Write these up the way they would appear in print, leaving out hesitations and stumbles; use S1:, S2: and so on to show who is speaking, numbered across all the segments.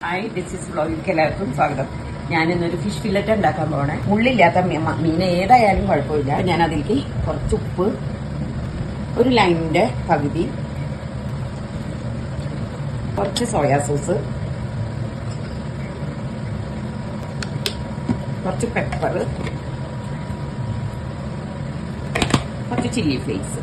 S1: Hi, this is വ്ലോഗിലേക്ക് എല്ലാവർക്കും സ്വാഗതം. ഞാൻ ഇന്നൊരു ഫിഷ് ഫില്ലറ്റ് ഉണ്ടാക്കാൻ പോകണേ. മുള്ളില്ലാത്ത മീൻ ഏതായാലും കുഴപ്പമില്ല. ഞാൻ അതിലേക്ക് കുറച്ച് ഉപ്പ്, ഒരു ലൈമിന്റെ പകുതി, കുറച്ച് സോയാ സോസ്, കുറച്ച് പെപ്പർ, കുറച്ച് ചില്ലി ഫ്ലേക്സ്,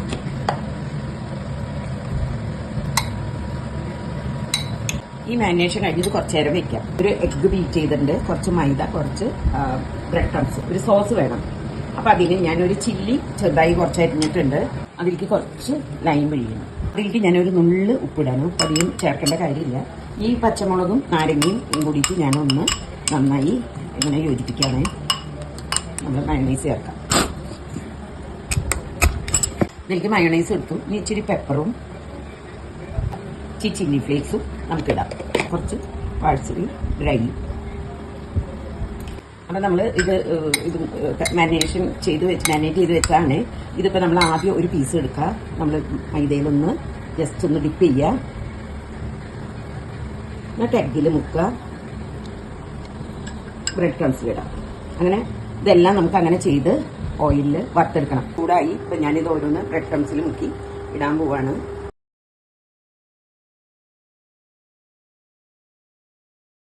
S1: ഈ മാരിനേഷൻ കഴിഞ്ഞത് കുറച്ച് നേരം വെക്കാം. ഒരു എഗ്ഗ് ബീറ്റ് ചെയ്തിട്ടുണ്ട്, കുറച്ച് മൈദ, കുറച്ച് ബ്രെഡ് ക്രംസ്, ഒരു സോസ് വേണം. അപ്പൊ അതിന് ഞാനൊരു ചില്ലി ചെറുതായി കുറച്ച് അരിഞ്ഞിട്ടുണ്ട്. അതിലേക്ക് കുറച്ച് ലൈം പിഴിയണം. അതിലേക്ക് ഞാനൊരു നുള്ള് ഉപ്പിടണം. അധികം ചേർക്കേണ്ട കാര്യമില്ല. ഈ പച്ചമുളകും നാരങ്ങയും കൂടിയിട്ട് ഞാനൊന്ന് നന്നായി ഇങ്ങനെ യോജിപ്പിക്കാണ്. നമ്മൾ മയോണൈസ് ചേർക്കാം. ഇതിലേക്ക് മയോണൈസ് എടുത്തു. ഇനി ഇച്ചിരി പെപ്പറും ചില്ലി ഫ്ലേക്സും നമുക്കിടാം. കുറച്ച് വാഴ്ചരി ഡ്രൈ. അപ്പം നമ്മൾ ഇത് മാരിനേറ്റ് ചെയ്ത് വെച്ചാണ്. ഇതിപ്പോൾ നമ്മൾ ആദ്യം ഒരു പീസ് എടുക്കുക. നമ്മൾ മൈദയിലൊന്ന് ജസ്റ്റ് ഒന്ന് ഡിപ്പ് ചെയ്യുക. എന്നിട്ട് എഗ്ഗിൽ മുക്കുക. ബ്രെഡ് ക്രംസിൽ ഇടാം. അങ്ങനെ ഇതെല്ലാം നമുക്ക് അങ്ങനെ ചെയ്ത് ഓയിലിൽ വറുത്തെടുക്കണം. ചൂടായി ഇപ്പം ഞാനിത് ഓരോന്ന് ബ്രെഡ് ക്രംസിൽ മുക്കി ഇടാൻ പോവാണ്.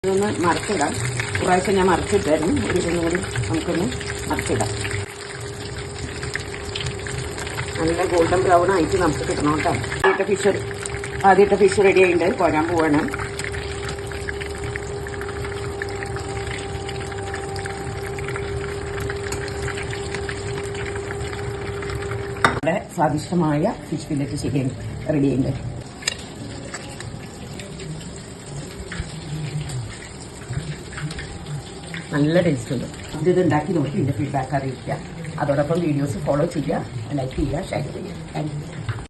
S1: ഇതൊന്ന് മറിച്ചിടാം. പ്രാവശ്യം ഞാൻ മറിച്ചിട്ടായിരുന്നു. ഇതൊന്നും കൂടി നമുക്കൊന്ന് മറിച്ചിടാം. നല്ല ഗോൾഡൻ ബ്രൗൺ ആയിട്ട് നമുക്ക് കിട്ടണം കേട്ടോ. ആദ്യത്തെ ഫിഷ് റെഡി ആയിട്ട് പോരാൻ പോവാണ്. വളരെ സ്വാദിഷ്ടമായ ഫിഷ് ഫില്ലറ്റ് ശരിയാണ് റെഡി ആയിട്ട്. നല്ല ടേസ്റ്റ് ഉണ്ട്. ഇത് ഉണ്ടാക്കി നോക്കി ഇതിന്റെ ഫീഡ്ബാക്ക് അറിയിക്കുക. അതോടൊപ്പം വീഡിയോസ് ഫോളോ ചെയ്യുക, ലൈക്ക് ചെയ്യുക, ഷെയർ ചെയ്യുക. Thank you.